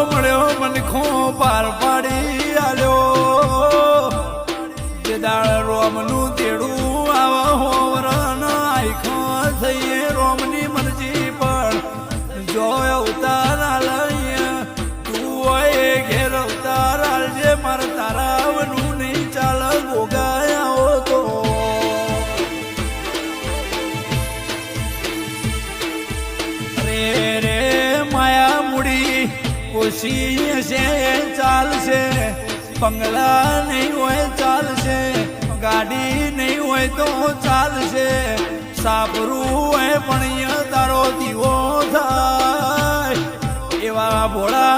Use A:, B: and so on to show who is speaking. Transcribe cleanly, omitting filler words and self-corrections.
A: મળ્યો મનખો પાર પાડી આલ્યો જે દાળ રોમનું તેડું આવા હોવરણ આખો થઈએ રોમની મરજી પણ જો અવતાર આલય તું હોય ઘેર અવતાર આલજે મારા તારાવનું નહીં ચાલ ગોગાયા તો ઓછી છે ચાલશે બંગલા નહીં હોય ચાલશે ગાડી નહીં હોય તો ચાલશે સાપરું હોય પણ તારો દીવો થાય એવા ભોળા